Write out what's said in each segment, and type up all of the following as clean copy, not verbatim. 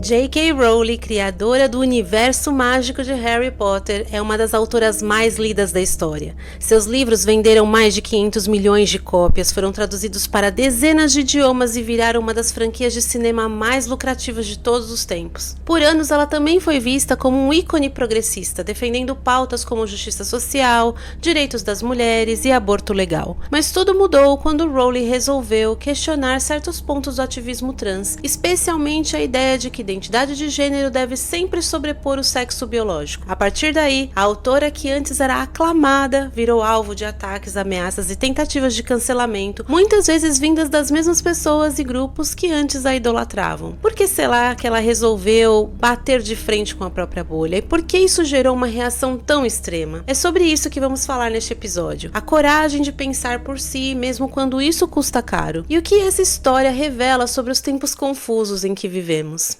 J.K. Rowling, criadora do universo mágico de Harry Potter, é uma das autoras mais lidas da história. Seus livros venderam mais de 500 milhões de cópias, foram traduzidos para dezenas de idiomas e viraram uma das franquias de cinema mais lucrativas de todos os tempos. Por anos, ela também foi vista como um ícone progressista, defendendo pautas como justiça social, direitos das mulheres e aborto legal. Mas tudo mudou quando Rowling resolveu questionar certos pontos do ativismo trans, especialmente a ideia de que identidade de gênero deve sempre sobrepor o sexo biológico. A partir daí, a autora, que antes era aclamada, virou alvo de ataques, ameaças e tentativas de cancelamento, muitas vezes vindas das mesmas pessoas e grupos que antes a idolatravam. Por que será que ela resolveu bater de frente com a própria bolha? E por que isso gerou uma reação tão extrema? É sobre isso que vamos falar neste episódio. A coragem de pensar por si, mesmo quando isso custa caro. E o que essa história revela sobre os tempos confusos em que vivemos.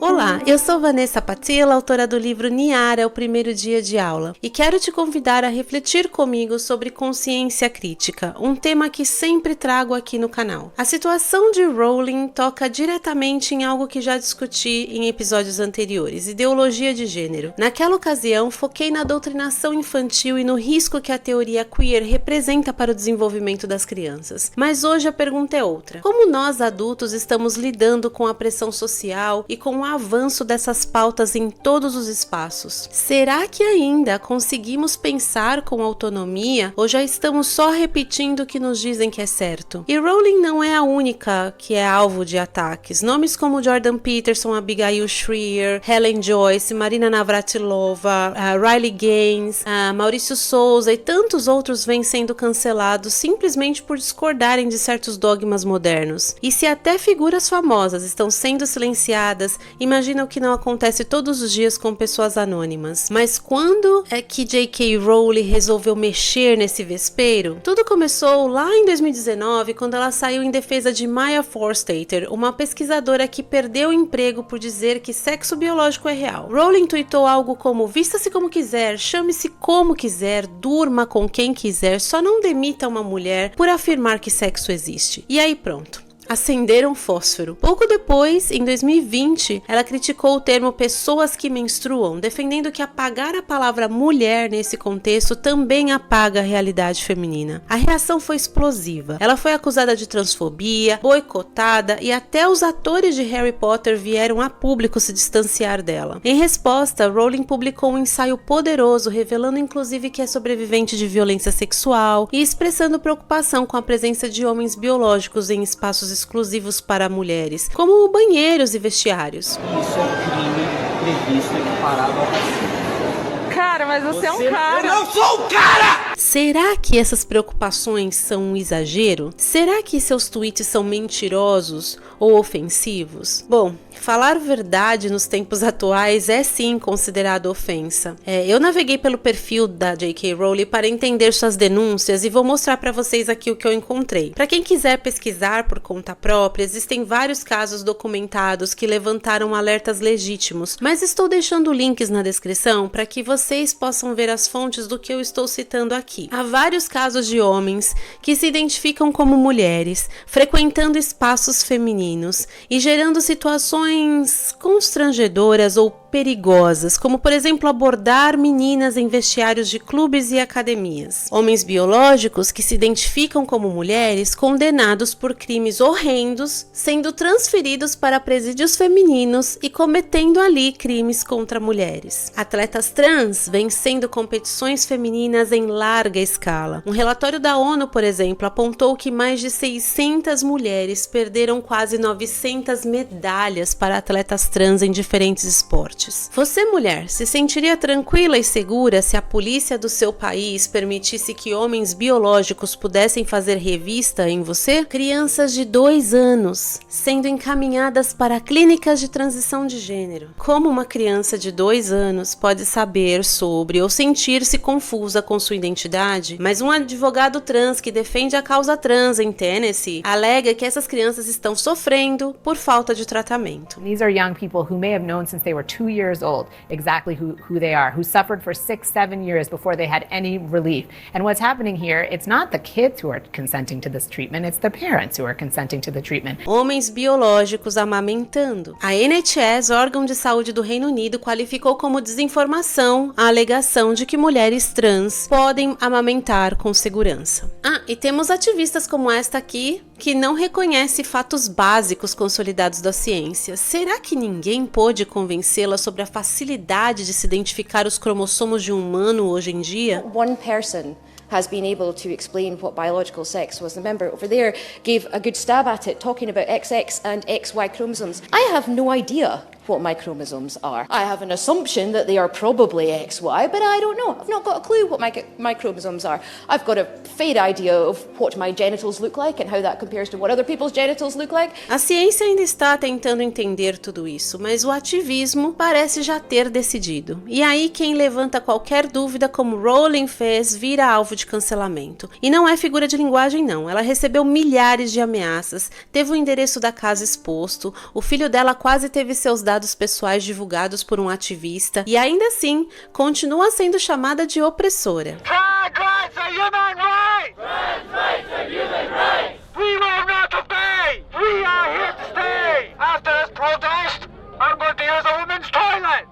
Olá, eu sou Vanessa Patilla, autora do livro Niara, o primeiro dia de aula, e quero te convidar a refletir comigo sobre consciência crítica, um tema que sempre trago aqui no canal. A situação de Rowling toca diretamente em algo que já discuti em episódios anteriores, ideologia de gênero. Naquela ocasião, foquei na doutrinação infantil e no risco que a teoria queer representa para o desenvolvimento das crianças. Mas hoje a pergunta é outra. Como nós adultos estamos lidando com a pressão social e com o avanço dessas pautas em todos os espaços? Será que ainda conseguimos pensar com autonomia ou já estamos só repetindo o que nos dizem que é certo? E Rowling não é a única que é alvo de ataques. Nomes como Jordan Peterson, Abigail Shrier, Helen Joyce, Marina Navratilova, Riley Gaines, Maurício Souza e tantos outros vêm sendo cancelados simplesmente por discordarem de certos dogmas modernos. E se até figuras famosas estão sendo silenciadas, imagina o que não acontece todos os dias com pessoas anônimas. Mas quando é que J.K. Rowling resolveu mexer nesse vespeiro? Tudo começou lá em 2019, quando ela saiu em defesa de Maya Forstater, uma pesquisadora que perdeu o emprego por dizer que sexo biológico é real. Rowling tweetou algo como: vista-se como quiser, chame-se como quiser, durma com quem quiser, só não demita uma mulher por afirmar que sexo existe. E aí pronto. Acenderam fósforo. Pouco depois, em 2020, ela criticou o termo pessoas que menstruam, defendendo que apagar a palavra mulher nesse contexto também apaga a realidade feminina. A reação foi explosiva. Ela foi acusada de transfobia, boicotada e até os atores de Harry Potter vieram a público se distanciar dela. Em resposta, Rowling publicou um ensaio poderoso, revelando inclusive que é sobrevivente de violência sexual e expressando preocupação com a presença de homens biológicos em espaços exclusivos para mulheres, como banheiros e vestiários. Isso é crime previsto e equiparado ao racismo. Cara, mas você é um cara. Eu não sou um cara! Será que essas preocupações são um exagero? Será que seus tweets são mentirosos ou ofensivos? Bom, falar verdade nos tempos atuais é sim considerado ofensa. Eu naveguei pelo perfil da J.K. Rowling para entender suas denúncias e vou mostrar para vocês aqui o que eu encontrei. Para quem quiser pesquisar por conta própria, existem vários casos documentados que levantaram alertas legítimos, mas estou deixando links na descrição para que vocês possam ver as fontes do que eu estou citando aqui. Há vários casos de homens que se identificam como mulheres, frequentando espaços femininos e gerando situações constrangedoras ou perigosas, como por exemplo abordar meninas em vestiários de clubes e academias. Homens biológicos que se identificam como mulheres, condenados por crimes horrendos, sendo transferidos para presídios femininos e cometendo ali crimes contra mulheres. Atletas trans vencendo competições femininas em larga escala. Um relatório da ONU, por exemplo, apontou que mais de 600 mulheres perderam quase 900 medalhas para atletas trans em diferentes esportes. Você, mulher, se sentiria tranquila e segura se a polícia do seu país permitisse que homens biológicos pudessem fazer revista em você? Crianças de 2 anos sendo encaminhadas para clínicas de transição de gênero. Como uma criança de 2 anos pode saber sobre sobre ou sentir-se confusa com sua identidade, mas um advogado trans que defende a causa trans em Tennessee alega que essas crianças estão sofrendo por falta de tratamento. These are young people who may have known since they were 2 years old exactly who they are, who suffered for 6, 7 years before they had any relief. And what's happening here, it's not the kids who are consenting to this treatment, it's the parents who are consenting to the treatment. Homens biológicos amamentando. A NHS, órgão de saúde do Reino Unido, qualificou como desinformação a alegação de que mulheres trans podem amamentar com segurança. E temos ativistas como esta aqui, que não reconhece fatos básicos consolidados da ciência. Será que ninguém pôde convencê-la sobre a facilidade de se identificar os cromossomos de um humano hoje em dia? One person has been able to explain what biological sex was. The member over there gave a good stab at it, talking about XX and XY chromosomes. I have no idea what my chromosomes are. I have an assumption that they are probably XY, but I don't know. I've not got a clue what my chromosomes are. I've got a fair idea of what my genitals look like and how that compares to what other people's genitals look like. A ciência ainda está tentando entender tudo isso, mas o ativismo parece já ter decidido. E aí quem levanta qualquer dúvida, como Rowling fez, vira alvo de cancelamento. E não é figura de linguagem não, ela recebeu milhares de ameaças, teve o endereço da casa exposto, o filho dela quase teve seus dados pessoais divulgados por um ativista e ainda assim continua sendo chamada de opressora. Trans rights are human rights! Trans rights are human rights! We will not obey! We are here to stay! After this protest, I'm going to use a woman's toilet!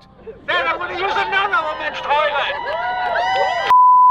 Then I'm going to use another woman's toilet!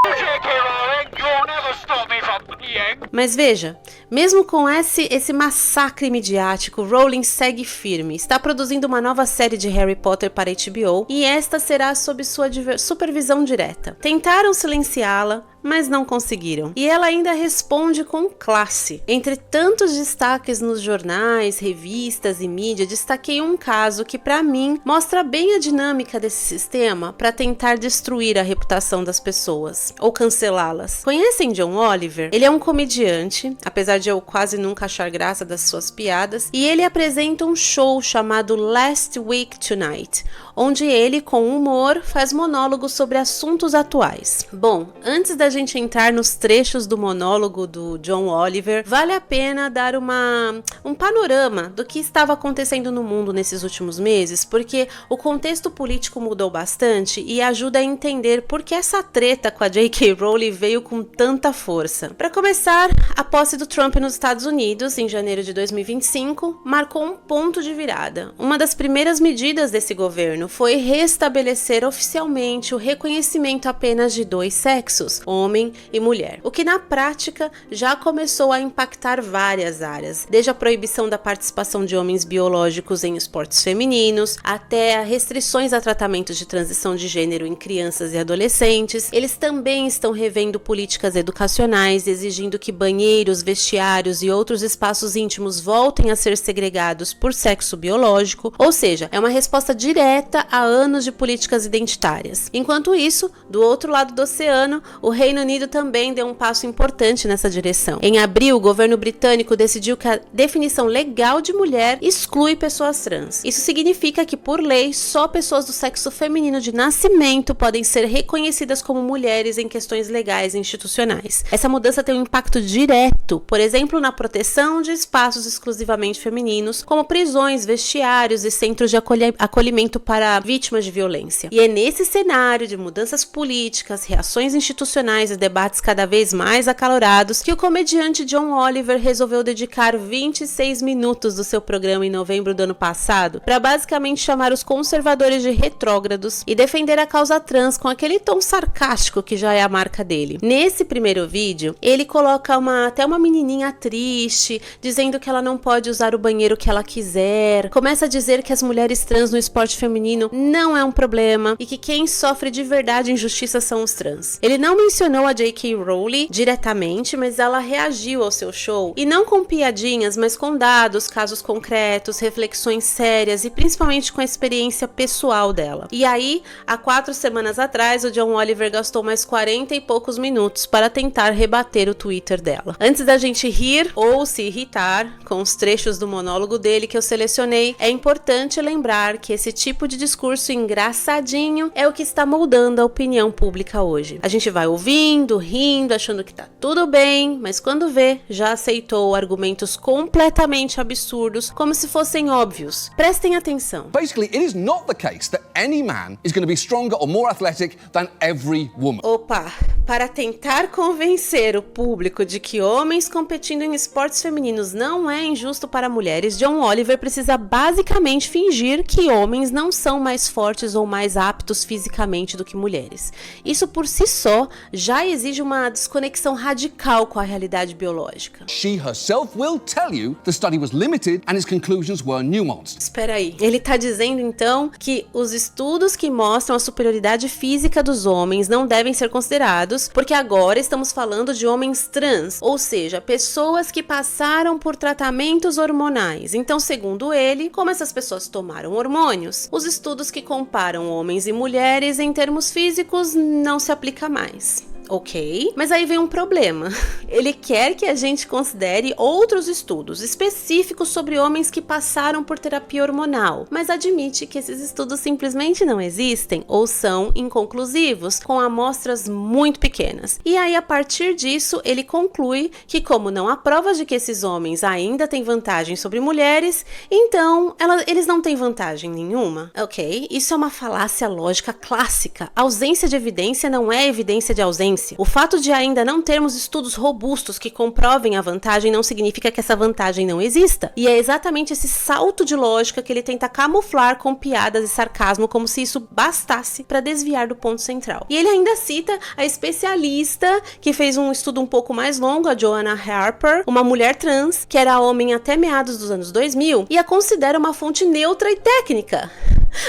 J.K. Rowling, you'll never stop me from being. Mas veja, mesmo com esse massacre midiático, Rowling segue firme, está produzindo uma nova série de Harry Potter para HBO e esta será sob sua supervisão direta. Tentaram silenciá-la, mas não conseguiram. E ela ainda responde com classe. Entre tantos destaques nos jornais, revistas e mídia, destaquei um caso que, para mim, mostra bem a dinâmica desse sistema para tentar destruir a reputação das pessoas ou cancelá-las. Conhecem John Oliver? Ele é um comediante, apesar de eu quase nunca achar graça das suas piadas, e ele apresenta um show chamado Last Week Tonight, onde ele, com humor, faz monólogos sobre assuntos atuais. Bom, antes da gente entrar nos trechos do monólogo do John Oliver, vale a pena dar um panorama do que estava acontecendo no mundo nesses últimos meses, porque o contexto político mudou bastante e ajuda a entender por que essa treta com a J.K. Rowling veio com tanta força. Para começar, a posse do Trump nos Estados Unidos, em janeiro de 2025, marcou um ponto de virada. Uma das primeiras medidas desse governo foi restabelecer oficialmente o reconhecimento apenas de 2 sexos, homem e mulher, o que na prática já começou a impactar várias áreas, desde a proibição da participação de homens biológicos em esportes femininos, até restrições a tratamentos de transição de gênero em crianças e adolescentes. Eles também estão revendo políticas educacionais, exigindo que banheiros, vestiários e outros espaços íntimos voltem a ser segregados por sexo biológico, ou seja, é uma resposta direta a anos de políticas identitárias. Enquanto isso, do outro lado do oceano, o Reino Unido também deu um passo importante nessa direção. Em abril, o governo britânico decidiu que a definição legal de mulher exclui pessoas trans. Isso significa que, por lei, só pessoas do sexo feminino de nascimento podem ser reconhecidas como mulheres em questões legais e institucionais. Essa mudança tem um impacto direto, por exemplo, na proteção de espaços exclusivamente femininos, como prisões, vestiários e centros de acolhimento para vítimas de violência. E é nesse cenário de mudanças políticas, reações institucionais e debates cada vez mais acalorados que o comediante John Oliver resolveu dedicar 26 minutos do seu programa em novembro do ano passado para basicamente chamar os conservadores de retrógrados e defender a causa trans com aquele tom sarcástico que já é a marca dele. Nesse primeiro vídeo, ele coloca até uma menininha triste, dizendo que ela não pode usar o banheiro que ela quiser, começa a dizer que as mulheres trans no esporte feminino não é um problema e que quem sofre de verdade injustiça são os trans. Ele não menciona questionou a J.K. Rowling diretamente, mas ela reagiu ao seu show, e não com piadinhas, mas com dados, casos concretos, reflexões sérias e principalmente com a experiência pessoal dela. E aí, há 4 semanas atrás, o John Oliver gastou mais 40 e poucos minutos para tentar rebater o Twitter dela. Antes da gente rir ou se irritar com os trechos do monólogo dele que eu selecionei, é importante lembrar que esse tipo de discurso engraçadinho é o que está moldando a opinião pública hoje. A gente vai ouvindo, rindo, achando que tá tudo bem, mas quando vê, já aceitou argumentos completamente absurdos, como se fossem óbvios. Prestem atenção. Basically, it is not the case that any man is going to be stronger or more athletic than every woman. Opa, para tentar convencer o público de que homens competindo em esportes femininos não é injusto para mulheres, John Oliver precisa basicamente fingir que homens não são mais fortes ou mais aptos fisicamente do que mulheres. Isso por si só já exige uma desconexão radical com a realidade biológica. She herself will tell you the study was limited and its conclusions were nuanced. Espera aí, ele tá dizendo então que os estudos que mostram a superioridade física dos homens não devem ser considerados, porque agora estamos falando de homens trans, ou seja, pessoas que passaram por tratamentos hormonais. Então, segundo ele, como essas pessoas tomaram hormônios, os estudos que comparam homens e mulheres em termos físicos não se aplicam mais. Ok, mas aí vem um problema. Ele quer que a gente considere outros estudos específicos sobre homens que passaram por terapia hormonal, mas admite que esses estudos simplesmente não existem ou são inconclusivos, com amostras muito pequenas. E aí, a partir disso, ele conclui que, como não há provas de que esses homens ainda têm vantagem sobre mulheres, então eles não têm vantagem nenhuma. Ok, isso é uma falácia lógica clássica. A ausência de evidência não é evidência de ausência. O fato de ainda não termos estudos robustos que comprovem a vantagem não significa que essa vantagem não exista. E é exatamente esse salto de lógica que ele tenta camuflar com piadas e sarcasmo, como se isso bastasse para desviar do ponto central. E ele ainda cita a especialista que fez um estudo um pouco mais longo, a Joanna Harper, uma mulher trans, que era homem até meados dos anos 2000, e a considera uma fonte neutra e técnica.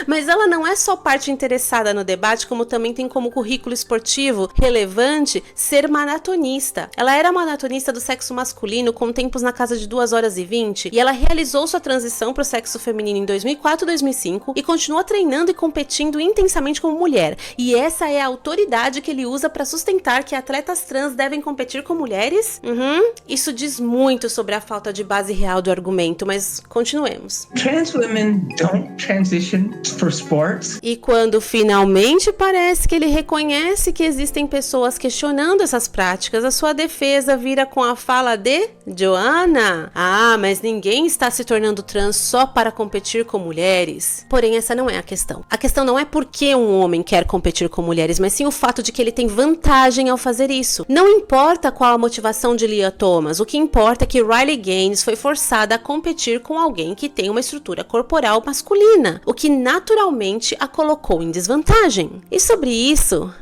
Mas ela não é só parte interessada no debate, como também tem como currículo esportivo relevante ser maratonista. Ela era maratonista do sexo masculino com tempos na casa de 2h20 e ela realizou sua transição para o sexo feminino em 2004 e 2005 e continua treinando e competindo intensamente como mulher. E essa é a autoridade que ele usa para sustentar que atletas trans devem competir com mulheres? Isso diz muito sobre a falta de base real do argumento, mas continuemos. Trans women don't transition for sports. E quando finalmente parece que ele reconhece que existem pessoas questionando essas práticas, a sua defesa vira com a fala de Joanna. Ah, mas ninguém está se tornando trans só para competir com mulheres. Porém, essa não é a questão. A questão não é por que um homem quer competir com mulheres, mas sim o fato de que ele tem vantagem ao fazer isso. Não importa qual a motivação de Lia Thomas, o que importa é que Riley Gaines foi forçada a competir com alguém que tem uma estrutura corporal masculina, o que naturalmente a colocou em desvantagem. E sobre isso,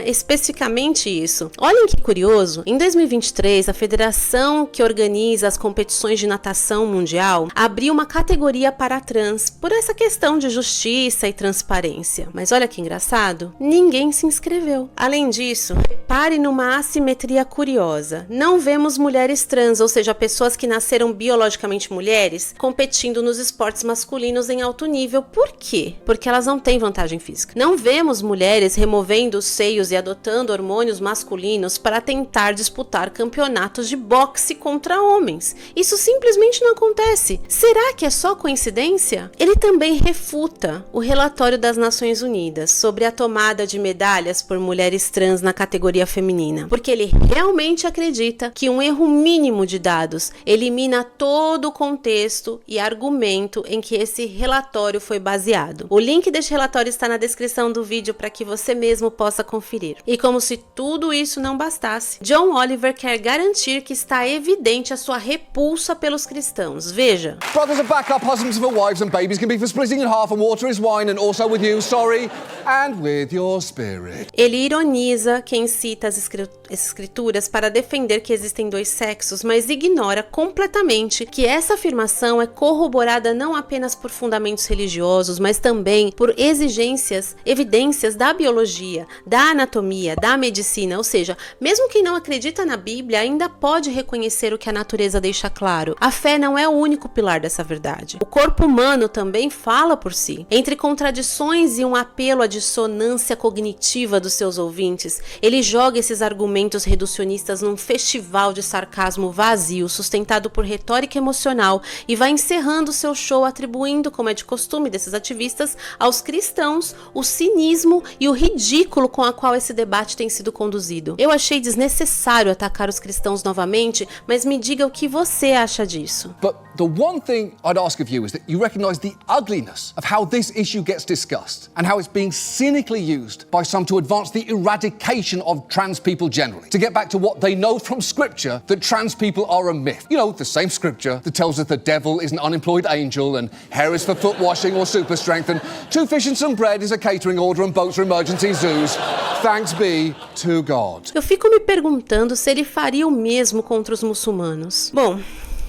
especificamente isso, olhem que curioso, em 2023 a federação que organiza as competições de natação mundial abriu uma categoria para trans por essa questão de justiça e transparência. Mas olha que engraçado, ninguém se inscreveu. Além disso, repare numa assimetria curiosa, não vemos mulheres trans, ou seja, pessoas que nasceram biologicamente mulheres, competindo nos esportes masculinos em alto nível. Por quê? Porque elas não têm vantagem física. Não vemos mulheres removendo os seios e adotando hormônios masculinos para tentar disputar campeonatos de boxe contra homens. Isso simplesmente não acontece. Será que é só coincidência? Ele também refuta o relatório das Nações Unidas sobre a tomada de medalhas por mulheres trans na categoria feminina, porque ele realmente acredita que um erro mínimo de dados elimina todo o contexto e argumento em que esse relatório foi baseado. O link deste relatório está na descrição do vídeo para que você mesmo possa conferir. E como se tudo isso não bastasse, John Oliver quer garantir que está evidente a sua repulsa pelos cristãos. Veja. Brothers are backup, husbands for wives and babies can be for splitting in half and water is wine and also with you, sorry. and with your spirit. Ele ironiza quem cita as escrituras para defender que existem dois sexos, mas ignora completamente que essa afirmação é corroborada não apenas por fundamentos religiosos, mas também por evidências da biologia, da anatomia, da medicina, ou seja, mesmo quem não acredita na Bíblia ainda pode reconhecer o que a natureza deixa claro. A fé não é o único pilar dessa verdade. O corpo humano também fala por si. Entre contradições e um apelo à dissonância cognitiva dos seus ouvintes, ele joga esses argumentos reducionistas num festival de sarcasmo vazio, sustentado por retórica emocional, e vai encerrando seu show atribuindo, como é de costume desses ativistas, aos cristãos o cinismo e o ridículo com a qual esse debate tem sido conduzido. Eu achei desnecessário atacar os cristãos novamente, mas me diga o que você acha disso. But the one thing I'd ask of you is that you recognize the ugliness of how this issue gets discussed and how it's being cynically used by some to advance the eradication of trans people generally, to get back to what they know from scripture, that trans people are a myth. You know, the same scripture that tells us the devil is an unemployed angel and hair is for foot washing or super strength and 2 fish and some bread is a catering order and boats are emergency zoos. Thanks be to God. Eu fico me perguntando se ele faria o mesmo contra os muçulmanos. Bom,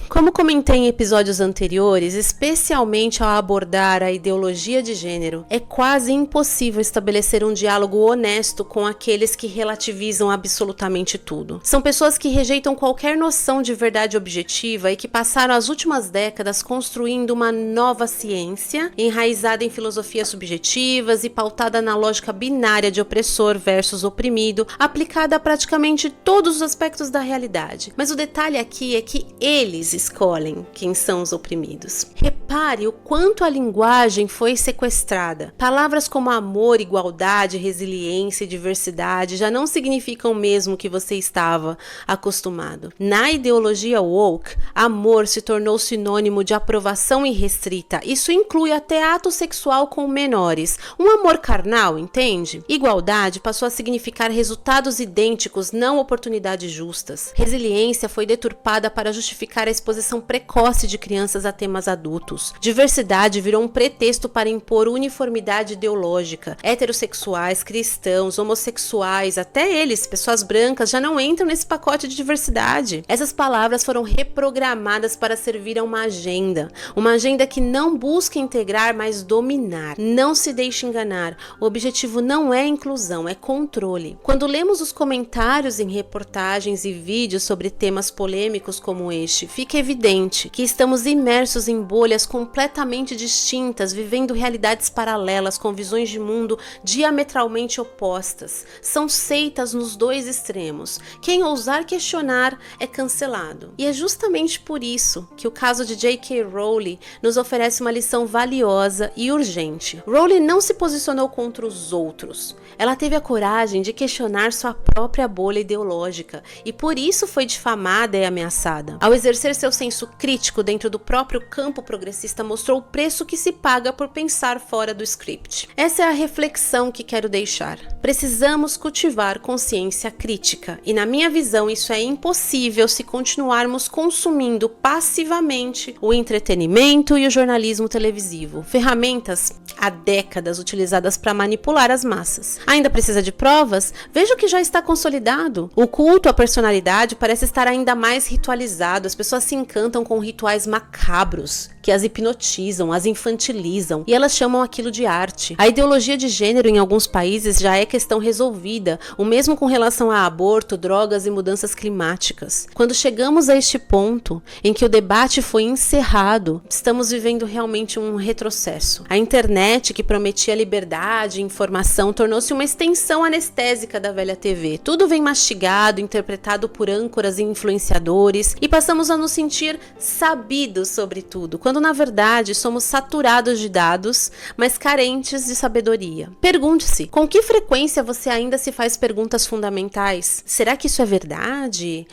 como comentei em episódios anteriores, especialmente ao abordar a ideologia de gênero, é quase impossível estabelecer um diálogo honesto com aqueles que relativizam absolutamente tudo. São pessoas que rejeitam qualquer noção de verdade objetiva e que passaram as últimas décadas construindo uma nova ciência, enraizada em filosofias subjetivas e pautada na lógica binária de opressor versus oprimido, aplicada a praticamente todos os aspectos da realidade. Mas o detalhe aqui é que eles escolhem quem são os oprimidos. Repare o quanto a linguagem foi sequestrada. Palavras como amor, igualdade, resiliência e diversidade já não significam o mesmo que você estava acostumado. Na ideologia woke, amor se tornou sinônimo de aprovação irrestrita. Isso inclui até ato sexual com menores. Um amor carnal, entende? Igualdade passou a significar resultados idênticos, não oportunidades justas. Resiliência foi deturpada para justificar a exposição precoce de crianças a temas adultos. Diversidade virou um pretexto para impor uniformidade ideológica. Heterossexuais, cristãos, homossexuais, até eles, pessoas brancas, já não entram nesse pacote de diversidade. Essas palavras foram reprogramadas para servir a uma agenda que não busca integrar, mas dominar. Não se deixe enganar. O objetivo não é inclusão, é controle. Quando lemos os comentários em reportagens e vídeos sobre temas polêmicos como este, fica evidente que estamos imersos em bolhas completamente distintas, vivendo realidades paralelas com visões de mundo diametralmente opostas. São seitas nos dois extremos. Quem ousar questionar é cancelado. E é justamente por isso que o caso de J.K. Rowling nos oferece uma lição valiosa e urgente. Rowling não se posicionou contra os outros. Ela teve a coragem de questionar sua própria bolha ideológica e por isso foi difamada e ameaçada. Ao exercer seu senso crítico dentro do próprio campo progressista, mostrou o preço que se paga por pensar fora do script. Essa é a reflexão que quero deixar. Precisamos cultivar consciência crítica e, na minha visão, isso é impossível se continuarmos consumindo passivamente o entretenimento e o jornalismo televisivo, ferramentas há décadas utilizadas para manipular as massas. Ainda precisa de provas? Veja o que já está consolidado. O culto à personalidade parece estar ainda mais ritualizado. As pessoas se encantam com rituais macabros que as hipnotizam, as infantilizam e elas chamam aquilo de arte. A ideologia de gênero em alguns países já é questão resolvida, o mesmo com relação a aborto, drogas e mudanças climáticas. Quando chegamos a este ponto em que o debate foi encerrado, estamos vivendo realmente um retrocesso. A internet, que prometia liberdade e informação, tornou-se uma extensão anestésica da velha TV. Tudo vem mastigado, interpretado por âncoras e influenciadores e passamos a nos sentir sabidos sobre tudo, quando na verdade somos saturados de dados, mas carentes de sabedoria. Pergunte-se, com que frequência você ainda se faz perguntas fundamentais? Será que isso é verdade?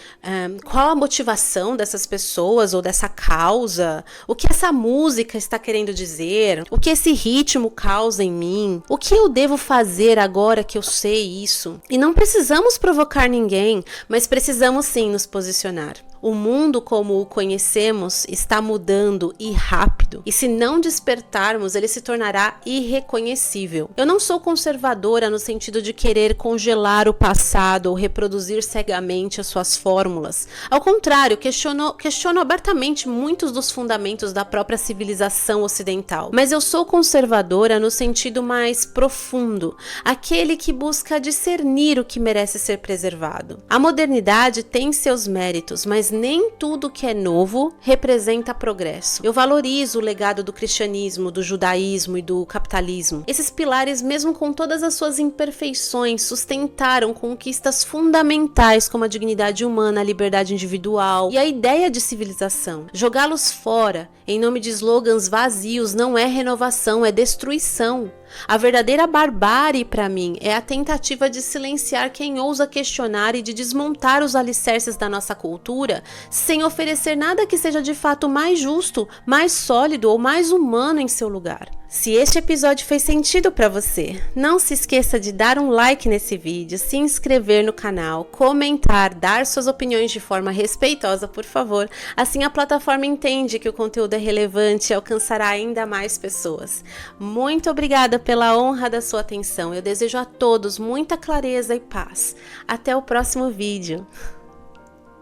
Qual a motivação dessas pessoas ou dessa causa? O que essa música está querendo dizer? O que esse ritmo causa em mim? O que eu devo fazer agora que eu sei isso? E não precisamos provocar ninguém, mas precisamos sim nos posicionar. O mundo como o conhecemos está mudando e rápido, e se não despertarmos, ele se tornará irreconhecível. Eu não sou conservadora no sentido de querer congelar o passado ou reproduzir cegamente as suas fórmulas. Ao contrário, questiono abertamente muitos dos fundamentos da própria civilização ocidental. Mas eu sou conservadora no sentido mais profundo, aquele que busca discernir o que merece ser preservado. A modernidade tem seus méritos, mas nem tudo que é novo representa progresso. Eu valorizo o legado do cristianismo, do judaísmo e do capitalismo. Esses pilares, mesmo com todas as suas imperfeições, sustentaram conquistas fundamentais como a dignidade humana, a liberdade individual e a ideia de civilização. Jogá-los fora, em nome de slogans vazios, não é renovação, é destruição. A verdadeira barbárie, para mim, é a tentativa de silenciar quem ousa questionar e de desmontar os alicerces da nossa cultura sem oferecer nada que seja de fato mais justo, mais sólido ou mais humano em seu lugar. Se este episódio fez sentido para você, não se esqueça de dar um like nesse vídeo, se inscrever no canal, comentar, dar suas opiniões de forma respeitosa, por favor. Assim a plataforma entende que o conteúdo é relevante e alcançará ainda mais pessoas. Muito obrigada pela honra da sua atenção. Eu desejo a todos muita clareza e paz. Até o próximo vídeo.